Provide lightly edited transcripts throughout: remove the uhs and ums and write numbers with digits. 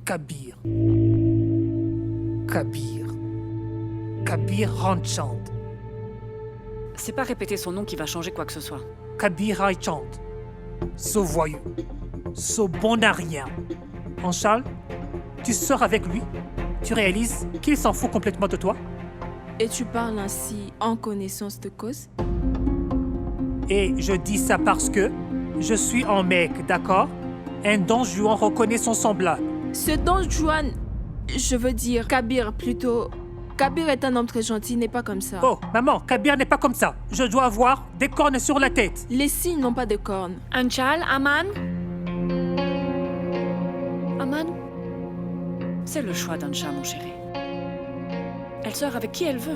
Kabir. Kabir. Kabir Ranchand. C'est pas répéter son nom qui va changer quoi que ce soit. Kabir Ranchand. Ce voyou. Ce bon à rien. Anshal, tu sors avec lui. Tu réalises qu'il s'en fout complètement de toi. Et tu parles ainsi en connaissance de cause? Et je dis ça parce que je suis un mec, d'accord? Un Don Juan reconnaît son semblable. Ce Don Juan, je veux dire Kabir plutôt. Kabir est un homme très gentil, il n'est pas comme ça. Oh, maman, Kabir n'est pas comme ça. Je dois avoir des cornes sur la tête. Les signes n'ont pas de cornes. Anchal, Aman? Aman? C'est le choix d'Ancha, mon chéri. Elle sort avec qui elle veut.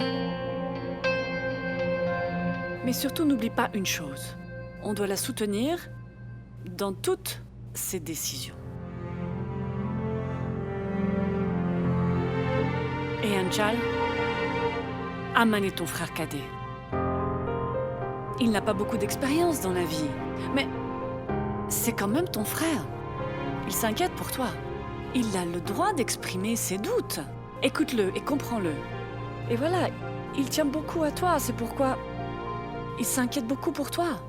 Mais surtout, n'oublie pas une chose. On doit la soutenir dans toutes ses décisions. Et Anchal, Aman est ton frère cadet. Il n'a pas beaucoup d'expérience dans la vie, mais c'est quand même ton frère. Il s'inquiète pour toi. Il a le droit d'exprimer ses doutes. Écoute-le et comprends-le. Et voilà, il tient beaucoup à toi, c'est pourquoi il s'inquiète beaucoup pour toi.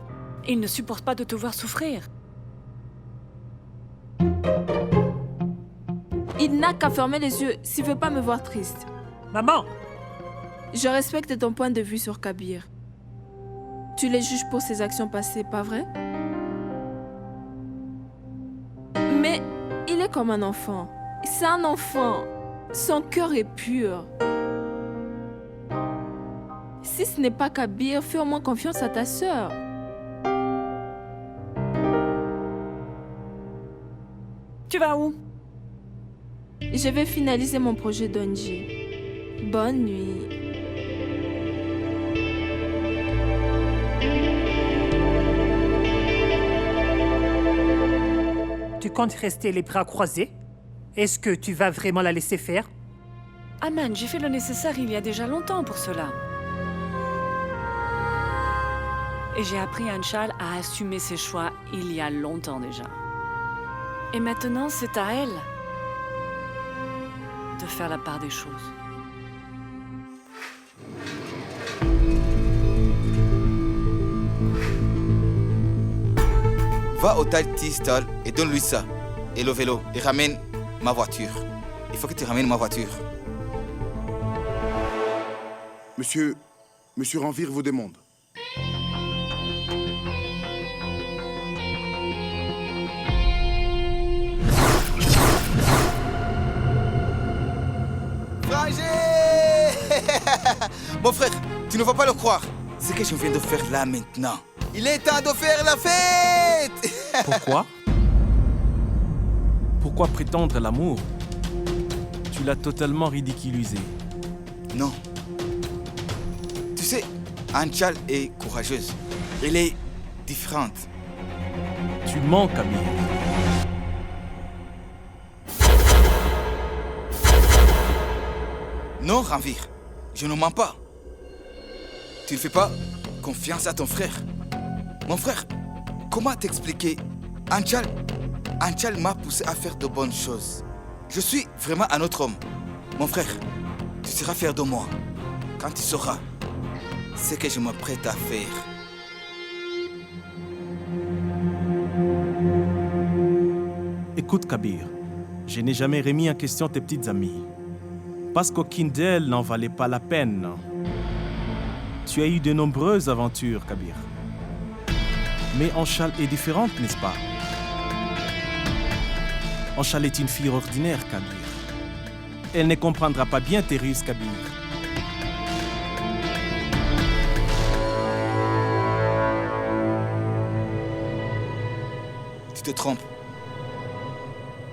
Il ne supporte pas de te voir souffrir. Il n'a qu'à fermer les yeux s'il veut pas me voir triste. Maman! Je respecte ton point de vue sur Kabir. Tu les juges pour ses actions passées, pas vrai? Mais il est comme un enfant. C'est un enfant. Son cœur est pur. Si ce n'est pas Kabir, fais au moins confiance à ta sœur. Tu vas où? Je vais finaliser mon projet d'Onji. Bonne nuit. Tu comptes rester les bras croisés? Est-ce que tu vas vraiment la laisser faire? Aman, j'ai fait le nécessaire il y a déjà longtemps pour cela. Et j'ai appris à Anchal à assumer ses choix il y a longtemps déjà. Et maintenant, c'est à elle de faire la part des choses. Va au Taxi Stall et donne-lui ça. Et le vélo. Et ramène ma voiture. Il faut que tu ramènes ma voiture. Monsieur Ranvir vous demande. Frangé! Mon frère, tu ne vas pas le croire. Ce que je viens de faire là maintenant. Il est temps de faire la fête! Pourquoi? Pourquoi prétendre l'amour? Tu l'as totalement ridiculisé. Non. Tu sais, Anchal est courageuse. Elle est différente. Tu mens, Kabir. Non, Ranvir, je ne mens pas. Tu ne fais pas confiance à ton frère. Mon frère, comment t'expliquer? Anchal m'a poussé à faire de bonnes choses. Je suis vraiment un autre homme. Mon frère, tu seras fier de moi quand tu sauras ce que je me prête à faire. Écoute, Kabir, je n'ai jamais remis en question tes petites amies. Parce qu'aucune d'elles n'en valait pas la peine. Tu as eu de nombreuses aventures, Kabir. Mais Anchal est différente, n'est-ce pas? Anchal est une fille ordinaire, Kabir. Elle ne comprendra pas bien tes ruses, Kabir. Tu te trompes.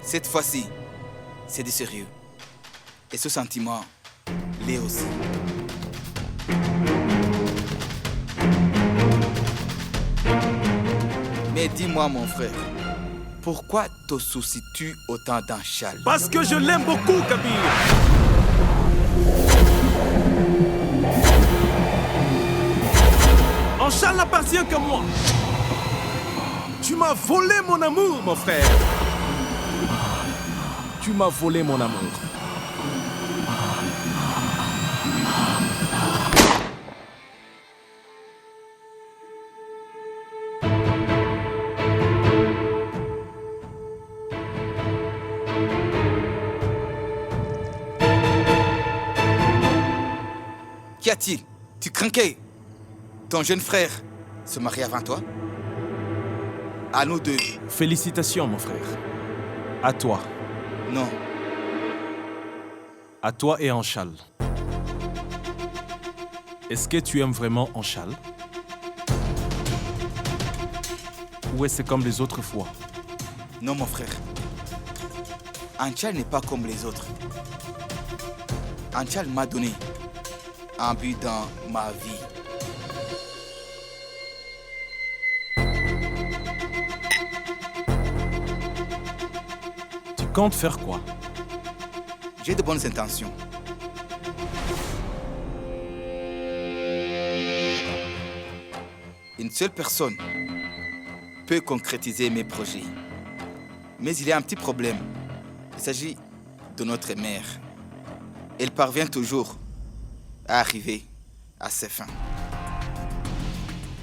Cette fois-ci, c'est du sérieux. Et ce sentiment l'est aussi. Mais dis-moi, mon frère, pourquoi te soucies-tu autant d'Anchal? Parce que je l'aime beaucoup, Kabir. Anchal n'appartient qu'à moi. Tu m'as volé mon amour, mon frère. Tu m'as volé mon amour. Qu'y a-t-il? Tu craquais? Ton jeune frère se marie avant toi? À nous deux? Félicitations, mon frère. À toi. Non. À toi et Anchal. Est-ce que tu aimes vraiment Anchal? Ou est-ce comme les autres fois? Non, mon frère. Anchal n'est pas comme les autres. Anchal m'a donné un but dans ma vie. Tu comptes faire quoi? J'ai de bonnes intentions. Une seule personne peut concrétiser mes projets. Mais il y a un petit problème. Il s'agit de notre mère. Elle parvient toujours à arriver à ses fins.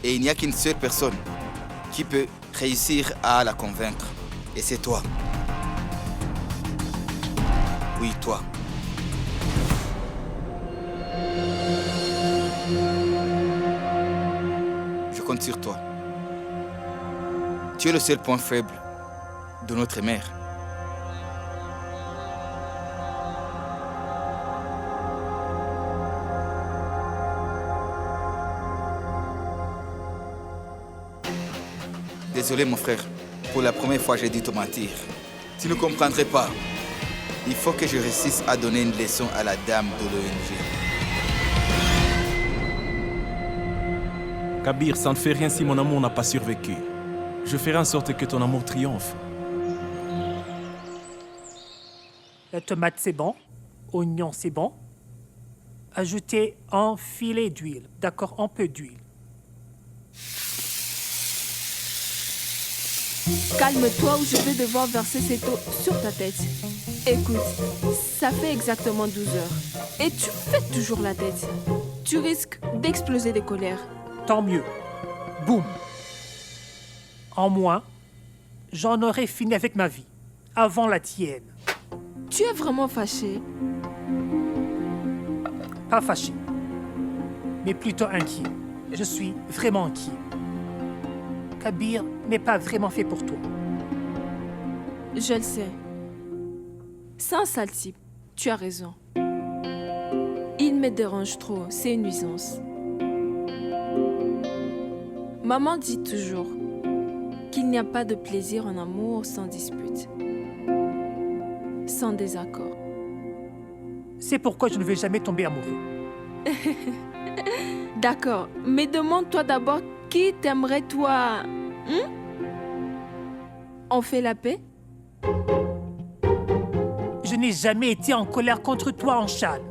Et il n'y a qu'une seule personne qui peut réussir à la convaincre. Et c'est toi. Oui, toi. Je compte sur toi. Tu es le seul point faible de notre mère. Désolé mon frère, pour la première fois j'ai dû te mentir. Tu ne comprendrais pas. Il faut que je réussisse à donner une leçon à la dame de l'ONG. Kabir, ça ne fait rien si mon amour n'a pas survécu. Je ferai en sorte que ton amour triomphe. La tomate, c'est bon. Oignon, c'est bon. Ajoutez un filet d'huile. D'accord, un peu d'huile. Calme-toi ou je vais devoir verser cette eau sur ta tête. Écoute, ça fait exactement 12 heures. Et tu fais toujours la tête. Tu risques d'exploser de colère. Tant mieux. Boum. En moins, j'en aurais fini avec ma vie. Avant la tienne. Tu es vraiment fâché. Pas fâché. Mais plutôt inquiet. Je suis vraiment inquiet. Kabir n'est pas vraiment fait pour toi. Je le sais. C'est un sale type. Tu as raison. Il me dérange trop. C'est une nuisance. Maman dit toujours qu'il n'y a pas de plaisir en amour sans dispute, sans désaccord. C'est pourquoi je ne vais jamais tomber amoureux. D'accord, mais demande-toi d'abord qui t'aimerait toi. On fait la paix? Je n'ai jamais été en colère contre toi, Anchal.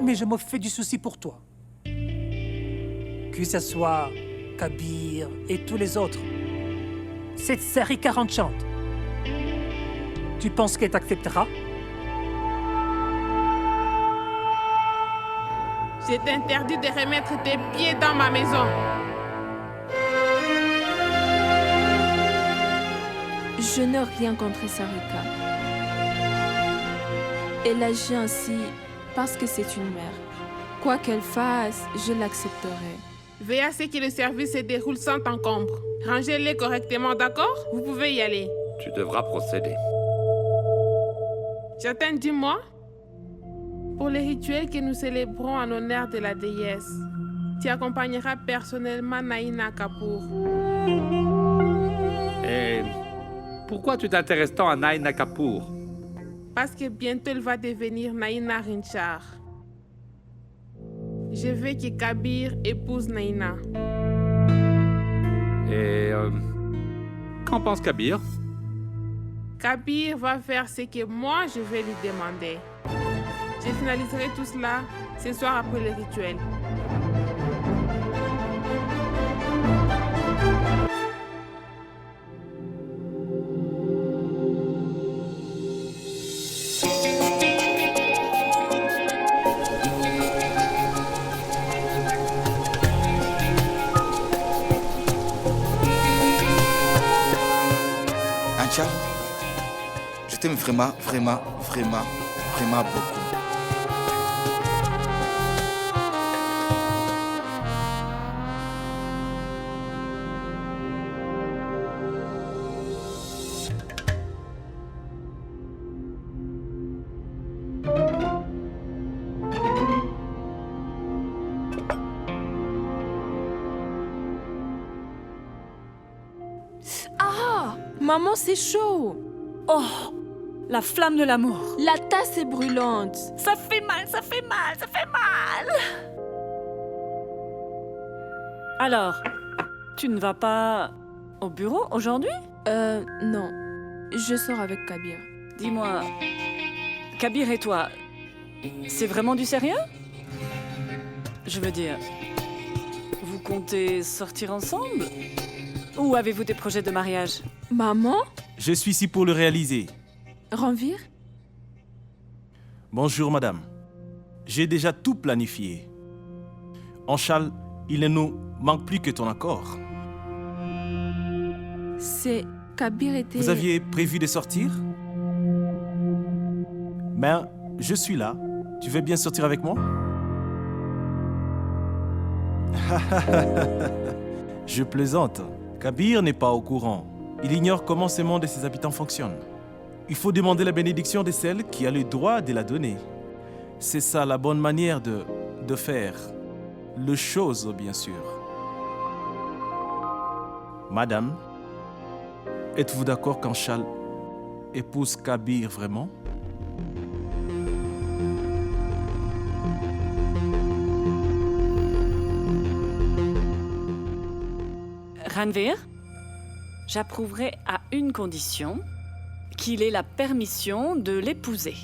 Mais je me fais du souci pour toi. Que ce soit Kabir et tous les autres. Cette Sarika enchante. Tu penses qu'elle t'acceptera? Je t'interdis de remettre tes pieds dans ma maison. Je n'ai rien contre Sarika. Elle agit ainsi parce que c'est une mère. Quoi qu'elle fasse, je l'accepterai. Veillez à ce que le service se déroule sans encombre. Rangez-les correctement, d'accord? Vous pouvez y aller. Tu devras procéder. J'attends, dis-moi. Pour les rituels que nous célébrons en honneur de la déesse, tu accompagneras personnellement Naina Kapoor. Et pourquoi tu t'intéresses tant à Naina Kapoor? Parce que bientôt elle va devenir Naina Rinchar. Je veux que Kabir épouse Naina. Et qu'en pense Kabir? Kabir va faire ce que moi je vais lui demander. Je finaliserai tout cela ce soir après le rituel. t'aime vraiment, vraiment, vraiment, vraiment beaucoup. Ah, maman, c'est chaud. Oh, la flamme de l'amour. La tasse est brûlante. Ça fait mal, ça fait mal, ça fait mal. Alors, tu ne vas pas au bureau aujourd'hui? Non. Je sors avec Kabir. Dis-moi, Kabir et toi, c'est vraiment du sérieux? Je veux dire, vous comptez sortir ensemble? Ou avez-vous des projets de mariage? Maman? Je suis ici pour le réaliser. Ranvir? Bonjour, madame. J'ai déjà tout planifié. Anchal, il ne nous manque plus que ton accord. C'est... Kabir était... Vous aviez prévu de sortir? Mais je suis là. Tu veux bien sortir avec moi? Je plaisante. Kabir n'est pas au courant. Il ignore comment ce monde et ses habitants fonctionnent. Il faut demander la bénédiction de celle qui a le droit de la donner. C'est ça la bonne manière de faire. Les choses, bien sûr. Madame, êtes-vous d'accord qu'Anchal épouse Kabir vraiment? Ranvir, j'approuverai à une condition, qu'il ait la permission de l'épouser.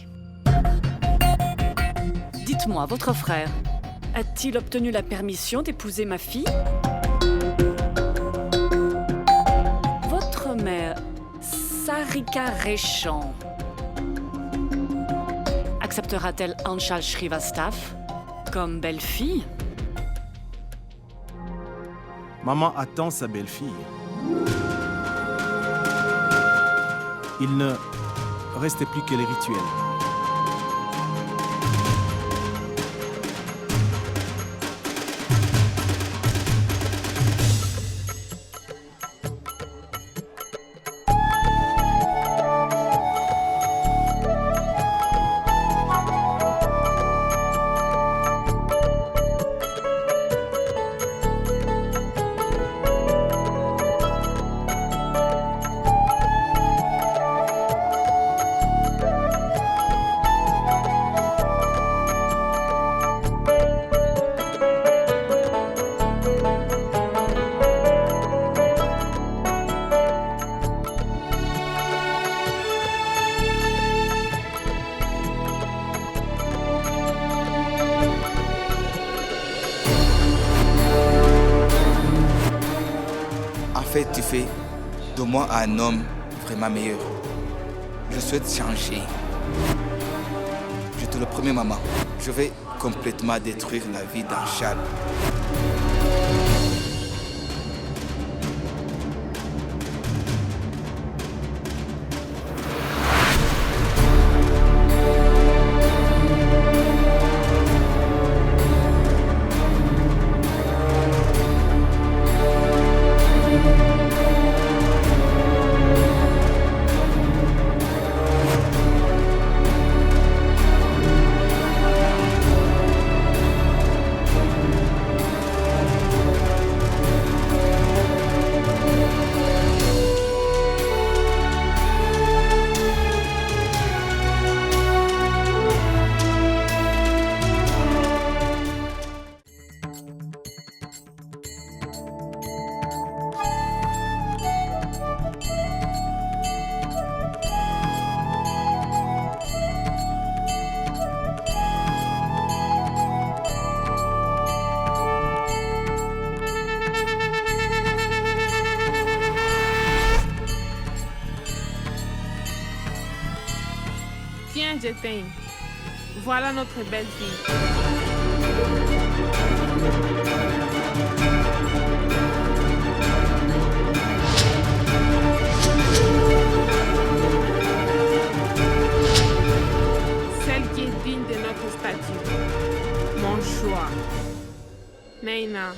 Dites-moi, votre frère, a-t-il obtenu la permission d'épouser ma fille? Votre mère, Sarika Reshan, acceptera-t-elle Anchal Shrivastava comme belle-fille? Maman attend sa belle-fille. Il ne reste plus que les rituels. En fait, tu fais de moi un homme vraiment meilleur. Je souhaite changer. Je te le promets, maman. Je vais complètement détruire la vie d'Anchal. Tiens, Jetain. Voilà notre belle-fille. qu'as-tu? Mon choix. Naina.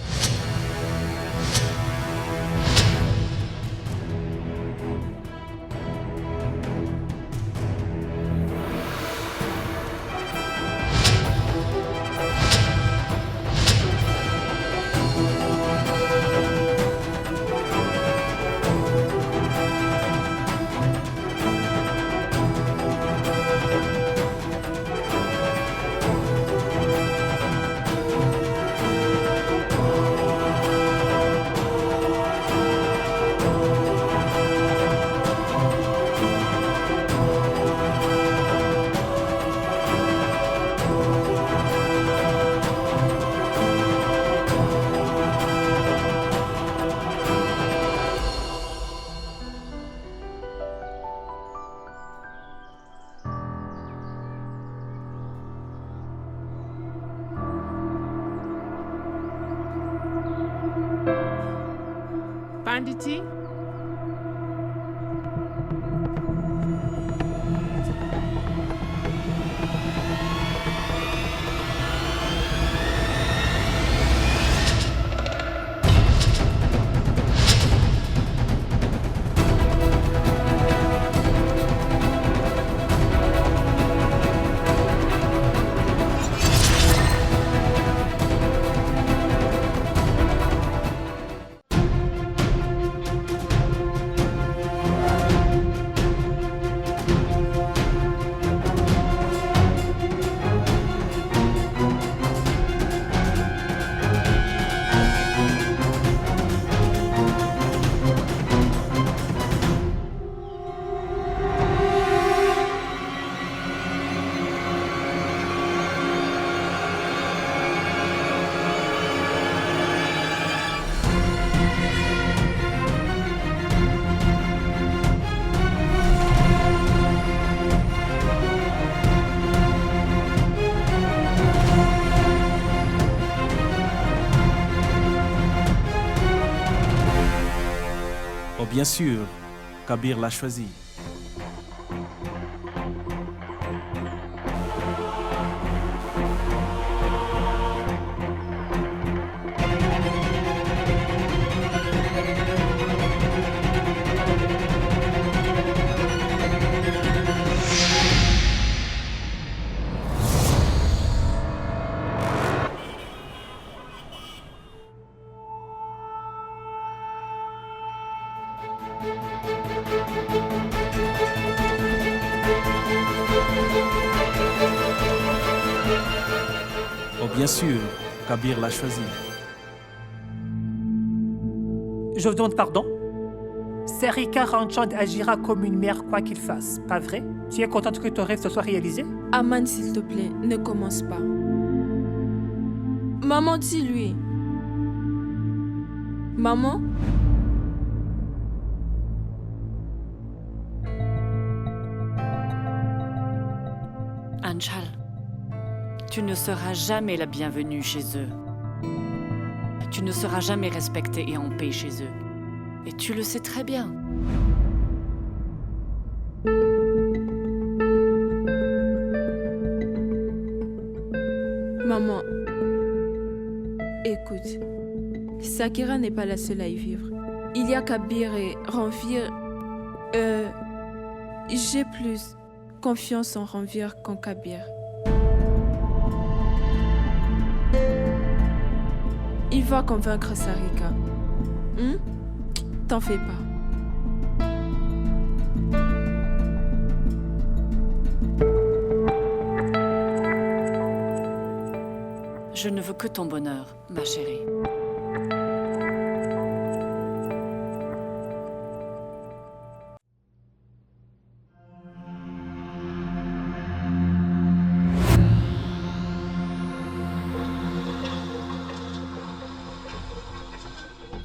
Banditi? Oh, bien sûr, Kabir l'a choisi. Oh, bien sûr, Kabir l'a choisi. Je vous demande pardon. Sarika Ranchand agira comme une mère quoi qu'il fasse, pas vrai? Tu es contente que ton rêve se soit réalisé? Aman, s'il te plaît, ne commence pas. Maman, dis-lui. Maman? Anchal, tu ne seras jamais la bienvenue chez eux. Tu ne seras jamais respectée et en paix chez eux. Et tu le sais très bien. Maman, écoute, Sakira n'est pas la seule à y vivre. Il y a Kabir et Ranvir. J'ai plus confiance en Ranvir qu'en Kabir. Il va convaincre Sarika. T'en fais pas. Je ne veux que ton bonheur, ma chérie.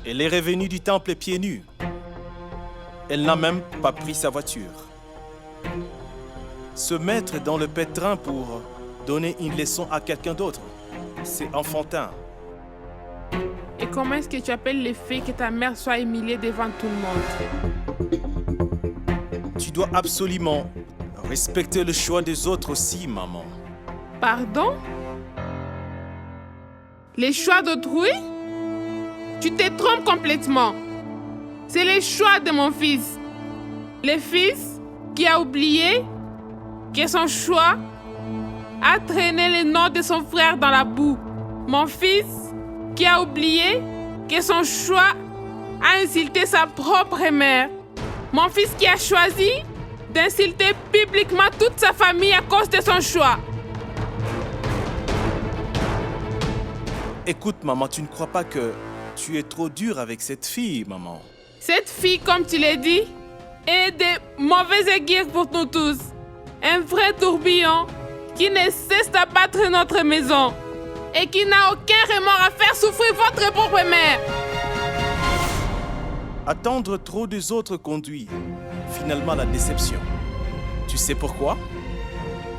Elle est revenue du temple pieds nus. Elle n'a même pas pris sa voiture. Se mettre dans le pétrin pour donner une leçon à quelqu'un d'autre, c'est enfantin. Et comment est-ce que tu appelles le fait que ta mère soit humiliée devant tout le monde? Tu dois absolument respecter le choix des autres aussi, maman. Pardon? Les choix d'autrui? Tu te trompes complètement. C'est les choix de mon fils. Le fils qui a oublié que son choix a traîné le nom de son frère dans la boue. Mon fils qui a oublié que son choix a insulté sa propre mère. Mon fils qui a choisi d'insulter publiquement toute sa famille à cause de son choix. Écoute, maman, tu ne crois pas que tu es trop dur avec cette fille, maman? Cette fille, comme tu l'as dit, est de mauvais augure pour nous tous. Un vrai tourbillon qui ne cesse d'abattre notre maison et qui n'a aucun remords à faire souffrir votre propre mère. Attendre trop des autres conduit finalement à la déception. Tu sais pourquoi?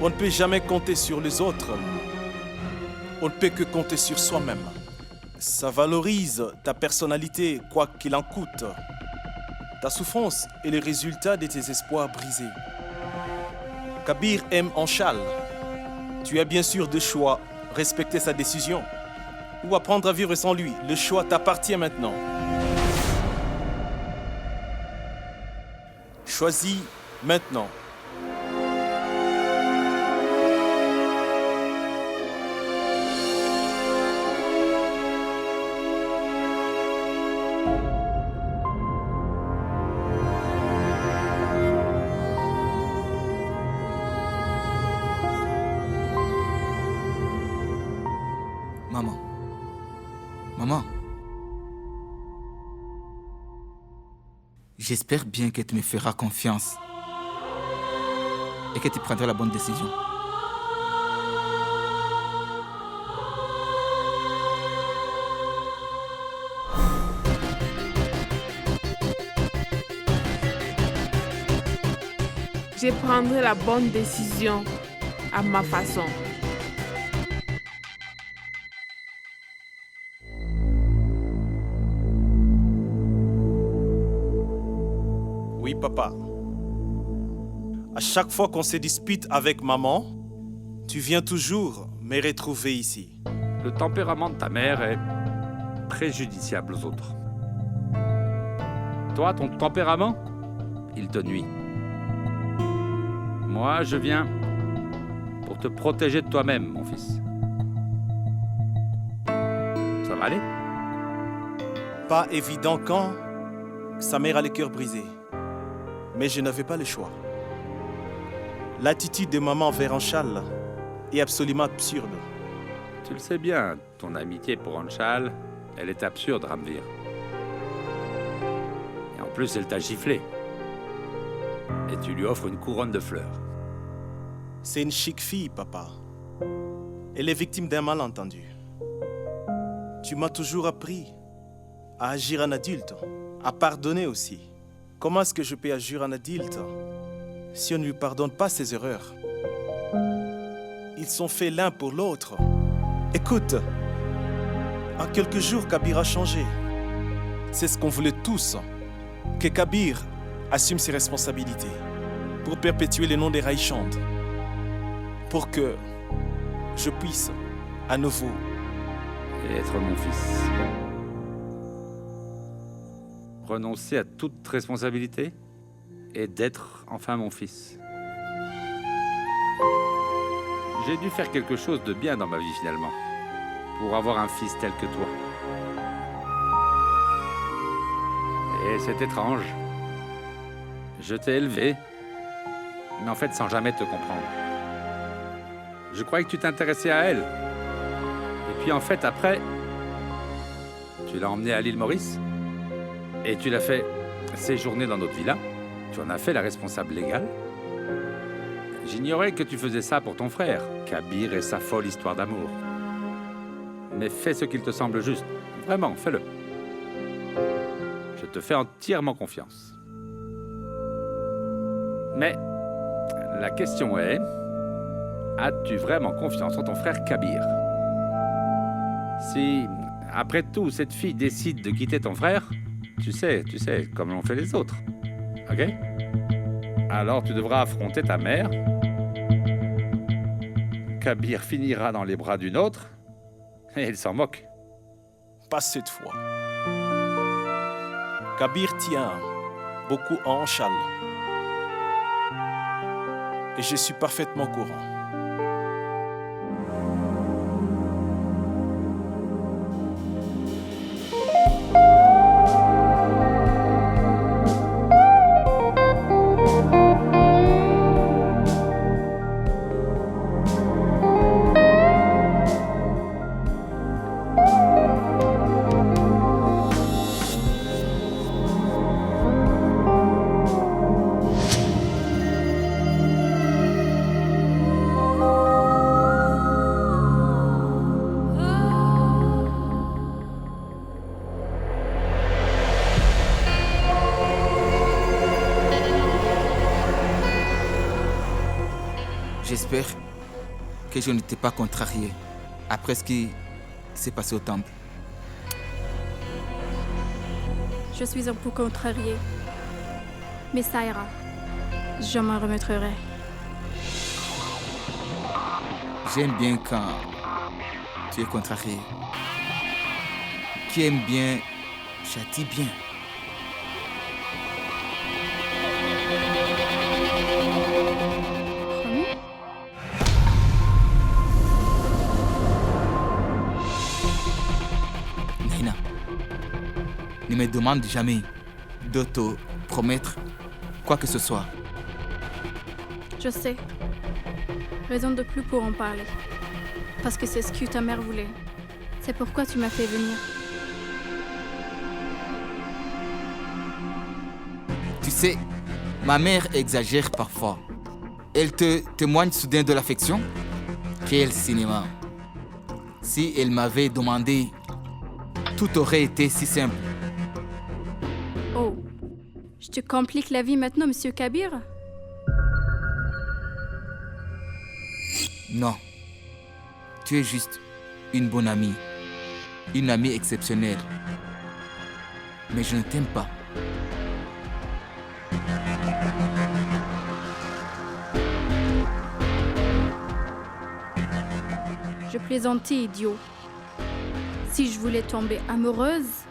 On ne peut jamais compter sur les autres. On ne peut que compter sur soi-même. Ça valorise ta personnalité, quoi qu'il en coûte. Ta souffrance est le résultat de tes espoirs brisés. Kabir aime Anchal. Tu as bien sûr deux choix. Respecter sa décision ou apprendre à vivre sans lui. Le choix t'appartient maintenant. Choisis maintenant. Maman. J'espère bien que tu me feras confiance et que tu prendras la bonne décision. Je prendrai la bonne décision à ma façon. Oui, papa. À chaque fois qu'on se dispute avec maman, tu viens toujours me retrouver ici. Le tempérament de ta mère est préjudiciable aux autres. Toi, ton tempérament, il te nuit. Moi, je viens pour te protéger de toi-même, mon fils. Ça va aller? Pas évident quand sa mère a le cœur brisé. Mais je n'avais pas le choix. L'attitude de maman envers Anchal est absolument absurde. Tu le sais bien, ton amitié pour Anchal, elle est absurde, Ramvir. Et en plus, elle t'a giflé. Et tu lui offres une couronne de fleurs. C'est une chic fille, papa. Elle est victime d'un malentendu. Tu m'as toujours appris à agir en adulte, à pardonner aussi. Comment est-ce que je peux agir en adulte si on ne lui pardonne pas ses erreurs? Ils sont faits l'un pour l'autre. Écoute, en quelques jours, Kabir a changé. C'est ce qu'on voulait tous, que Kabir assume ses responsabilités pour perpétuer le nom des Raïchand, pour que je puisse à nouveau être mon fils. Renoncer à toute responsabilité et d'être enfin mon fils. J'ai dû faire quelque chose de bien dans ma vie finalement, pour avoir un fils tel que toi. Et c'est étrange. Je t'ai élevé, mais en fait sans jamais te comprendre. Je croyais que tu t'intéressais à elle. Et puis en fait après, tu l'as emmenée à l'île Maurice et tu l'as fait séjourner dans notre villa. Tu en as fait la responsable légale. J'ignorais que tu faisais ça pour ton frère, Kabir et sa folle histoire d'amour. Mais fais ce qu'il te semble juste. Vraiment, fais-le. Je te fais entièrement confiance. Mais la question est, as-tu vraiment confiance en ton frère Kabir? Si, après tout, cette fille décide de quitter ton frère, tu sais, comme l'ont fait les autres. Ok? Alors tu devras affronter ta mère Kabir finira dans les bras d'une autre, et elle s'en moque. Pas cette fois. Kabir tient beaucoup à Anchal. Et je suis parfaitement au courant. J'espère que je ne t'ai pas contrarié après ce qui s'est passé au temple. Je suis un peu contrariée. Mais ça ira. Je m'en remettrai. J'aime bien quand tu es contrarié. Qui aime bien, châtie bien. Naina, ne me demande jamais de te promettre quoi que ce soit. Je sais. Raison de plus pour en parler. Parce que c'est ce que ta mère voulait. C'est pourquoi tu m'as fait venir. Tu sais, ma mère exagère parfois. Elle te témoigne soudain de l'affection. Quel cinéma! Si elle m'avait demandé, tout aurait été si simple. Oh. Je te complique la vie maintenant, Monsieur Kabir? Non. Tu es juste une bonne amie. Une amie exceptionnelle. Mais je ne t'aime pas. Je plaisantais, idiot. Si je voulais tomber amoureuse,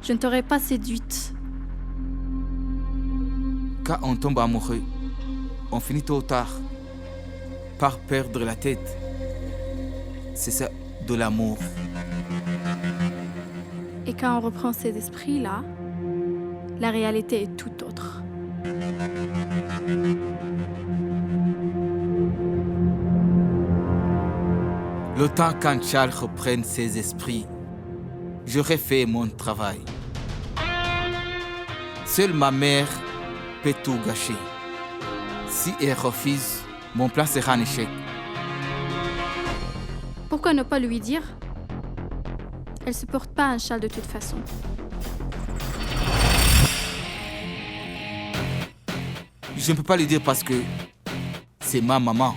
je ne t'aurais pas séduite. Quand on tombe amoureux, on finit tôt ou tard par perdre la tête. C'est ça, de l'amour. Et quand on reprend ces esprits-là, la réalité est tout autre. Le temps qu'Anchal reprenne ses esprits, j'aurais fait mon travail. Seule ma mère peut tout gâcher. Si elle refuse, mon plan sera un échec. Pourquoi ne pas lui dire? Elle se porte pas un châle de toute façon. Je ne peux pas lui dire parce que c'est ma maman.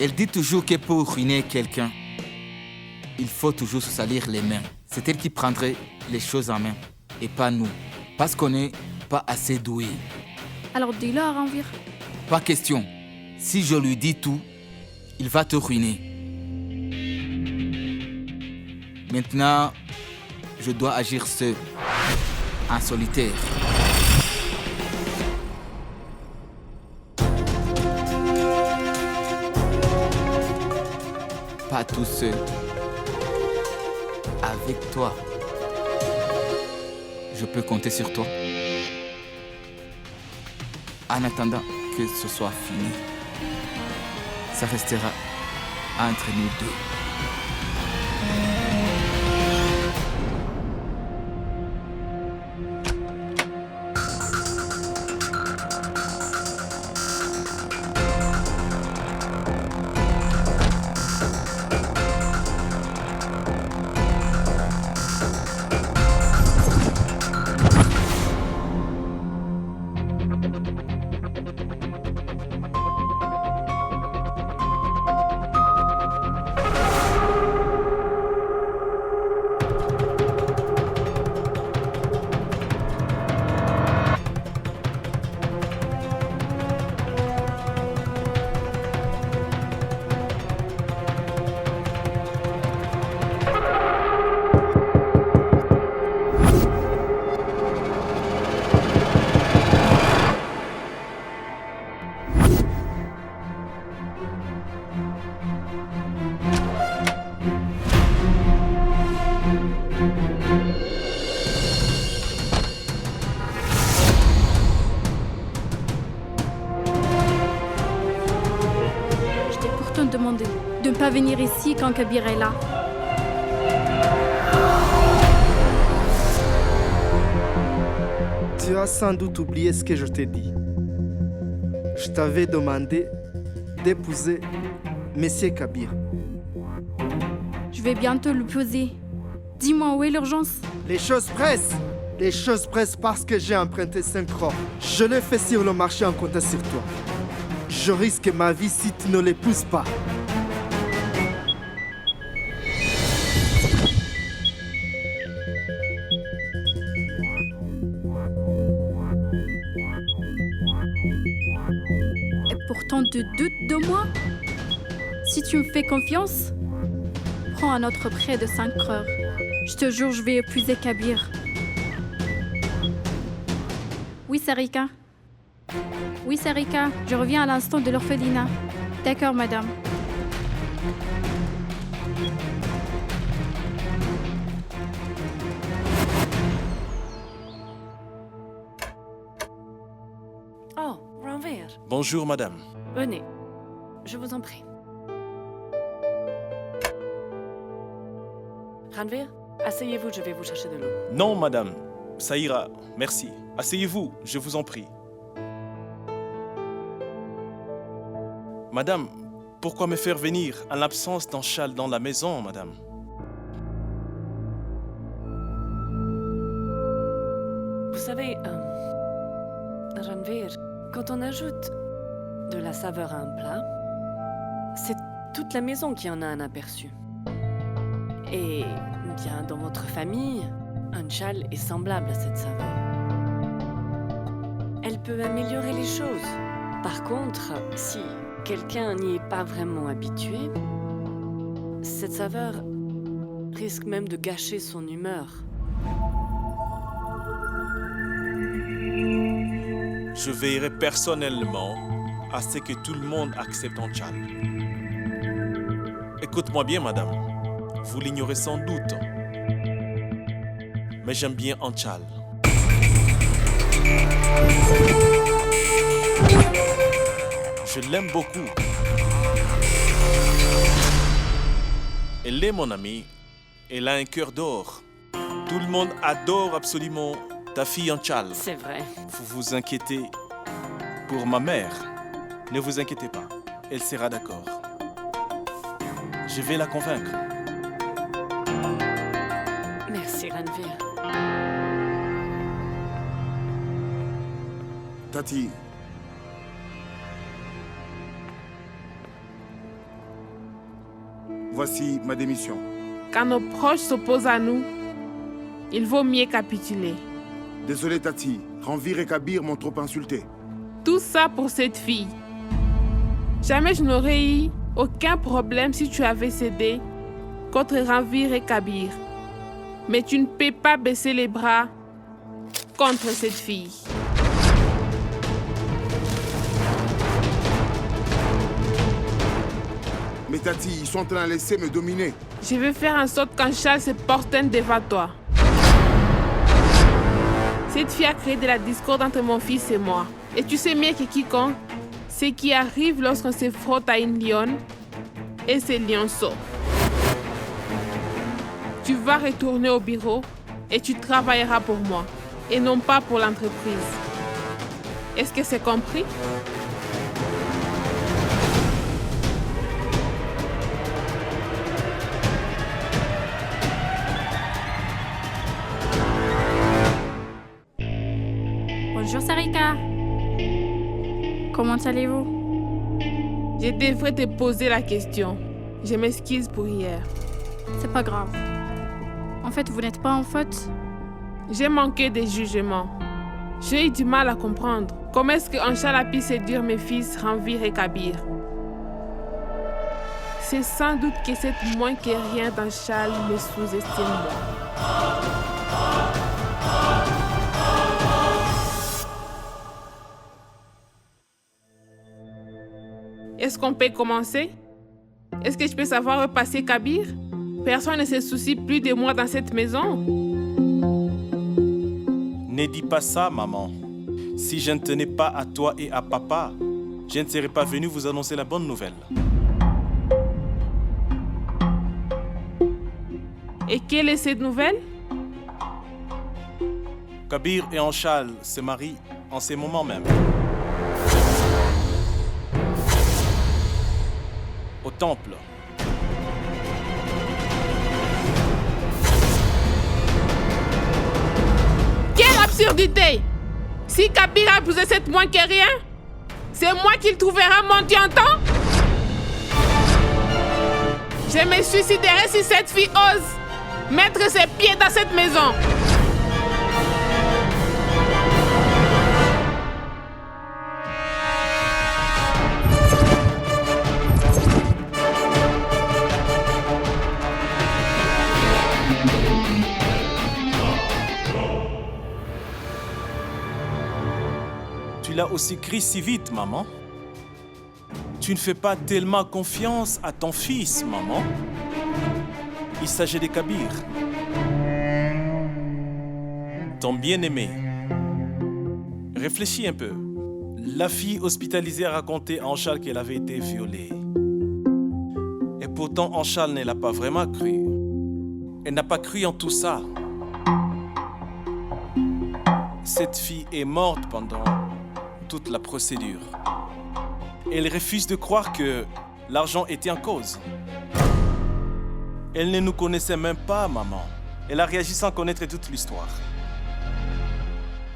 Elle dit toujours que pour ruiner quelqu'un, il faut toujours se salir les mains. C'est elle qui prendrait les choses en main et pas nous. Parce qu'on n'est pas assez doué. Alors dis-le à Ranvir. Pas question. Si je lui dis tout, il va te ruiner. Maintenant, je dois agir seul, en solitaire. Pas tout seul. Avec toi. Je peux compter sur toi. En attendant que ce soit fini, ça restera entre nous deux. pas venir ici quand Kabir est là. Tu as sans doute oublié ce que je t'ai dit. Je t'avais demandé d'épouser Monsieur Kabir. Je vais bientôt l'épouser. Dis-moi, où est l'urgence? Les choses pressent. Les choses pressent parce que j'ai emprunté 5 crores. Je l'ai fait sur le marché en comptant sur toi. Je risque ma vie si tu ne l'épouses pas. Et pourtant tu doutes de moi? Si tu me fais confiance, prends un autre prêt de 5 crores. Je te jure, je vais épouser Kabir. Oui, Sarika. Oui, Sarika, je reviens à l'instant de l'orphelinat. D'accord, madame. Oh, Ranveer, Bonjour, madame. venez. Je vous en prie. Ranveer, asseyez-vous, je vais vous chercher de l'eau. Non, madame. Ça ira. Merci. Asseyez-vous, je vous en prie. Madame, pourquoi me faire venir en l'absence d'Anchal dans la maison, madame? Vous savez, Ranveer, quand on ajoute de la saveur à un plat, c'est toute la maison qui en a un aperçu. Et bien, dans votre famille, Anchal est semblable à cette saveur. Elle peut améliorer les choses. Par contre, si quelqu'un n'y est pas vraiment habitué, cette saveur risque même de gâcher son humeur. Je veillerai personnellement à ce que tout le monde accepte Anchal. Écoute-moi bien, madame. Vous l'ignorez sans doute. Mais j'aime bien Anchal. Je l'aime beaucoup. Elle est mon amie. Elle a un cœur d'or. Tout le monde adore absolument ta fille Anchal. C'est vrai. Vous vous inquiétez pour ma mère. Ne vous inquiétez pas. Elle sera d'accord. Je vais la convaincre. Merci, Ranveer. Tati, voici ma démission. Quand nos proches s'opposent à nous, il vaut mieux capituler. Désolé Tati, Ranveer et Kabir m'ont trop insulté. Tout ça pour cette fille. Jamais je n'aurais eu aucun problème si tu avais cédé contre Ranveer et Kabir. Mais tu ne peux pas baisser les bras contre cette fille. Mais Tati, ils sont en train de laisser me dominer. Je vais faire en sorte qu'Anchal se porte devant toi. Cette fille a créé de la discorde entre mon fils et moi. Et tu sais mieux que quiconque ce qui arrive lorsqu'on se frotte à une lionne et ce lionceau. Tu vas retourner au bureau et tu travailleras pour moi et non pas pour l'entreprise. Est-ce que c'est compris? Bonjour, Sarika. Comment allez-vous? Je devrais te poser la question. Je m'excuse pour hier. C'est pas grave. En fait, vous n'êtes pas en faute. J'ai manqué de jugement. J'ai eu du mal à comprendre. Comment est-ce que Anchal a pu séduire mes fils Ranveer et Kabir? C'est sans doute que cette moins que rien d'Anchal me sous-estime moi. Est-ce qu'on peut commencer? Est-ce que je peux savoir où est passé Kabir? Personne ne se soucie plus de moi dans cette maison. Ne dis pas ça, maman. Si je ne tenais pas à toi et à papa, je ne serais pas venu vous annoncer la bonne nouvelle. Et quelle est cette nouvelle? Kabir et Anchal se marient en ces moments même. Au temple. Quelle absurdité! Si Kabir a épousé cette moins que rien, c'est moi qui le trouvera menti en temps? Je me suiciderai si cette fille ose mettre ses pieds dans cette maison. Tu l'as aussi crié si vite, maman. Tu ne fais pas tellement confiance à ton fils, maman. Il s'agit de Kabir. Ton bien-aimé. Réfléchis un peu. La fille hospitalisée a raconté à Anchal qu'elle avait été violée. Et pourtant, Anchal ne l'a pas vraiment cru. Elle n'a pas cru en tout ça. Cette fille est morte pendant toute la procédure. Elle refuse de croire que l'argent était en cause. Elle ne nous connaissait même pas, maman. Elle a réagi sans connaître toute l'histoire.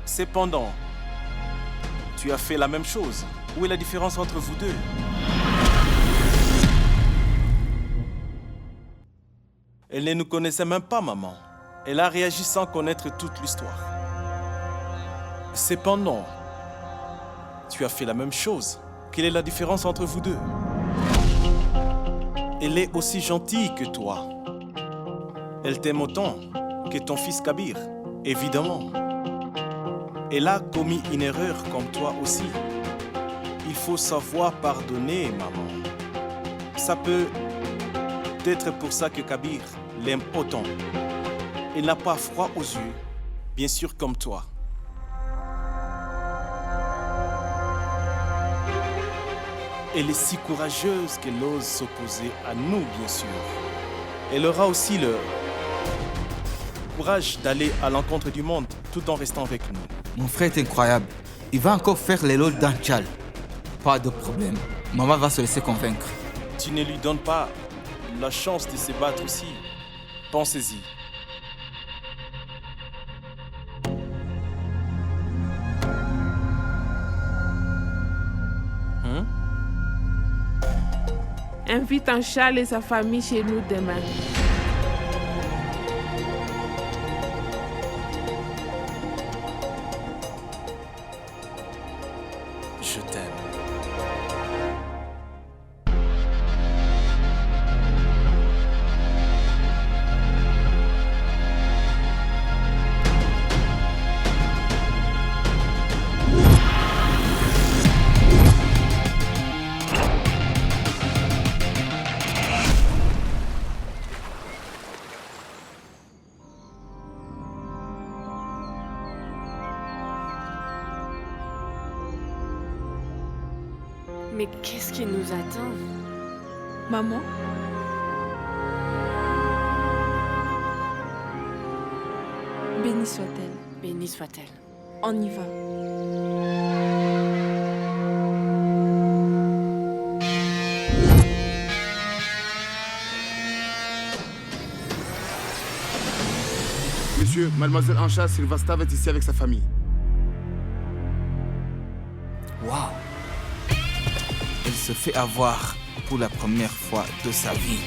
Cependant, tu as fait la même chose. Où est la différence entre vous deux? Elle ne nous connaissait même pas, maman. Elle a réagi sans connaître toute l'histoire. Cependant, tu as fait la même chose. Quelle est la différence entre vous deux? Elle est aussi gentille que toi. Elle t'aime autant que ton fils Kabir, évidemment. Elle a commis une erreur comme toi aussi. Il faut savoir pardonner, maman. Ça peut être pour ça que Kabir l'aime autant. Il n'a pas froid aux yeux, bien sûr comme toi. Elle est si courageuse qu'elle ose s'opposer à nous, bien sûr. Elle aura aussi le courage d'aller à l'encontre du monde tout en restant avec nous. Mon frère est incroyable. Il va encore faire l'éloge d'Anchal. Pas de problème. Maman va se laisser convaincre. Tu ne lui donnes pas la chance de se battre aussi. Pensez-y. Invite Anchal et sa famille chez nous demain. Je t'aime. Mais qu'est-ce qui nous attend? Maman? Bénie soit-elle. Bénie soit-elle. On y va. Monsieur, mademoiselle Anchal Sylvastav est ici avec sa famille. Waouh! Elle se fait avoir pour la première fois de sa vie.